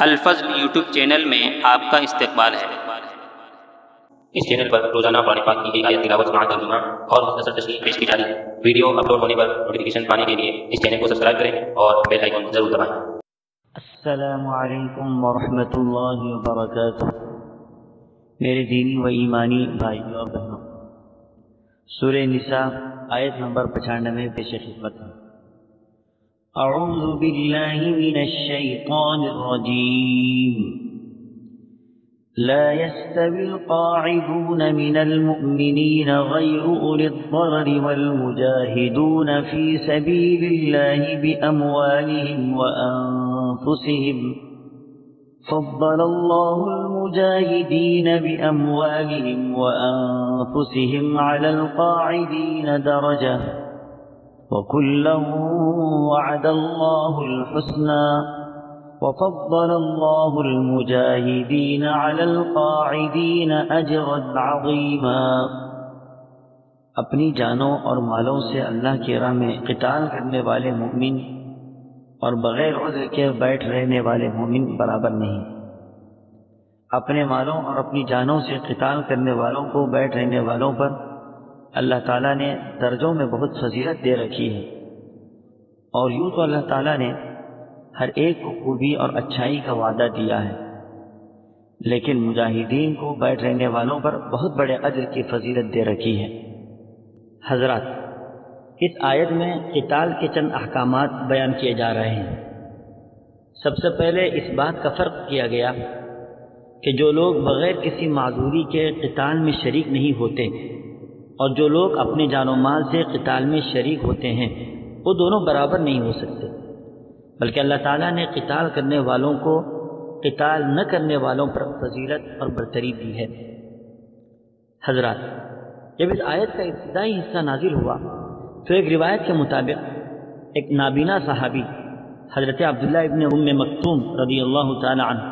الفضل YouTube channel میں آپ کا استقبال ہے۔ اس چینل پر روزانہ قرآن پاک کی ایک آیت تلاوت مع ترجمہ اور مختصر تشریح پیش کی جا رہی ہے۔ ویڈیو اپلوڈ ہونے پر نوٹیفیکیشن پانے کے لیے اس چینل کو سبسکرائب کریں اور بیل آئیکن ضرور دبائیں۔ السلام علیکم ورحمۃ اللہ وبرکاتہ۔ میرے دینی و ایمانی بھائیوں اور بہنوں، سورہ نساء آیت نمبر 95 پیش خدمت ہے۔ اعوذ باللہ من الشیطان الرجیم۔ لا يستوي القاعدون من المؤمنين غير أولي الضرر والمجاهدون في سبيل الله بأموالهم وأنفسهم فضل الله المجاهدين بأموالهم وأنفسهم على القاعدين درجة وكلا وعد الله الحسنى وفضل الله المجاهدين على القاعدين أجرا عظيما۔ اپنی جانوں اور مالوں سے اللہ کی راہ میں قتال کرنے والے مومن اور بغیر عذر کے بیٹھ رہنے والے مومن برابر نہیں۔ اپنے مالوں اور اپنی جانوں سے قتال کرنے والوں کو بیٹھ رہنے والوں پر اللہ تعالیٰ نے درجوں میں بہت فضیلت دے رکھی ہے، اور یوں تو اللہ تعالیٰ نے ہر ایک کو خوبی اور اچھائی کا وعدہ دیا ہے، لیکن مجاہدین کو بیٹھ رہنے والوں پر بہت بڑے اجر کی فضیلت دے رکھی ہے۔ حضرات، اس آیت میں قتال کے چند احکامات بیان کیے جا رہے ہیں۔ سب سے پہلے اس بات کا فرق کیا گیا کہ جو لوگ بغیر کسی معذوری کے قتال میں شریک نہیں ہوتے اور جو لوگ اپنے جان و مال سے قتال میں شریک ہوتے ہیں، وہ دونوں برابر نہیں ہو سکتے، بلکہ اللہ تعالیٰ نے قتال کرنے والوں کو قتال نہ کرنے والوں پر فضیلت اور برتری دی ہے۔ حضرات، جب اس آیت کا ابتدائی حصہ نازل ہوا تو ایک روایت کے مطابق ایک نابینا صحابی حضرت عبداللہ ابن ام مکتوم رضی اللہ تعالی عنہ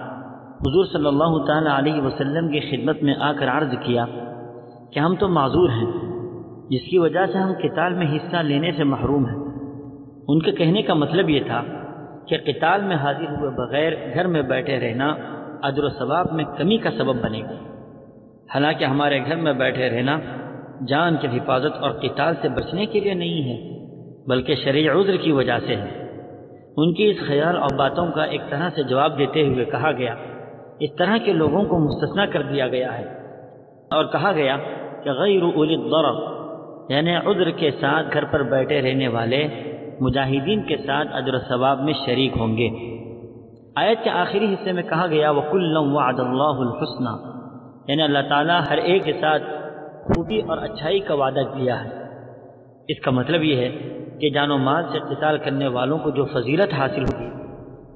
حضور صلی اللہ تعالی علیہ وسلم کی خدمت میں آ کر عرض کیا کہ ہم تو معذور ہیں، جس کی وجہ سے ہم قتال میں حصہ لینے سے محروم ہیں۔ ان کے کہنے کا مطلب یہ تھا کہ قتال میں حاضر ہوئے بغیر گھر میں بیٹھے رہنا اجر و ثواب میں کمی کا سبب بنے گا، حالانکہ ہمارے گھر میں بیٹھے رہنا جان کی حفاظت اور قتال سے بچنے کے لیے نہیں ہے، بلکہ شرعی عذر کی وجہ سے ہے۔ ان کی اس خیال اور باتوں کا ایک طرح سے جواب دیتے ہوئے کہا گیا، اس طرح کے لوگوں کو مستثنیٰ کر دیا گیا ہے، اور کہا گیا کہ غیر اولی الضرر، یعنی عذر کے ساتھ گھر پر بیٹھے رہنے والے مجاہدین کے ساتھ اجر و ثواب میں شریک ہوں گے۔ آیت کے آخری حصے میں کہا گیا وَكُلًّا وَعَدَ اللَّهُ الْحُسْنَى، یعنی اللہ تعالیٰ ہر ایک کے ساتھ خوبی اور اچھائی کا وعدہ دیا ہے۔ اس کا مطلب یہ ہے کہ جان و مال سے قتال کرنے والوں کو جو فضیلت حاصل ہوگی،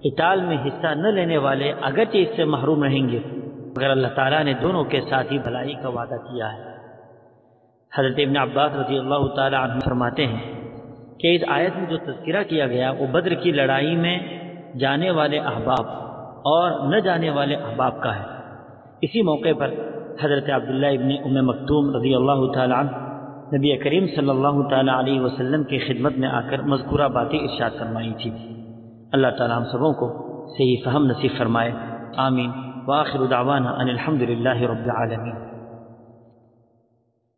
قتال میں حصہ نہ لینے والے اگرچہ اس سے محروم رہیں گے، مگر اللہ تعالیٰ نے دونوں کے ساتھ ہی بھلائی کا وعدہ کیا ہے۔ حضرت ابن عباس رضی اللہ تعالی عنہ فرماتے ہیں کہ اس آیت میں جو تذکرہ کیا گیا وہ بدر کی لڑائی میں جانے والے احباب اور نہ جانے والے احباب کا ہے۔ اسی موقع پر حضرت عبداللہ ابن ام مکتوم رضی اللہ تعالی عنہ نبی کریم صلی اللہ تعالی علیہ وسلم کی خدمت میں آ کر مذکورہ باتیں ارشاد فرمائی تھی۔ اللہ تعالی ہم سبوں کو صحیح فہم نصیب فرمائے، آمین۔ وآخر دعوانا ان الحمد للہ رب العالمین۔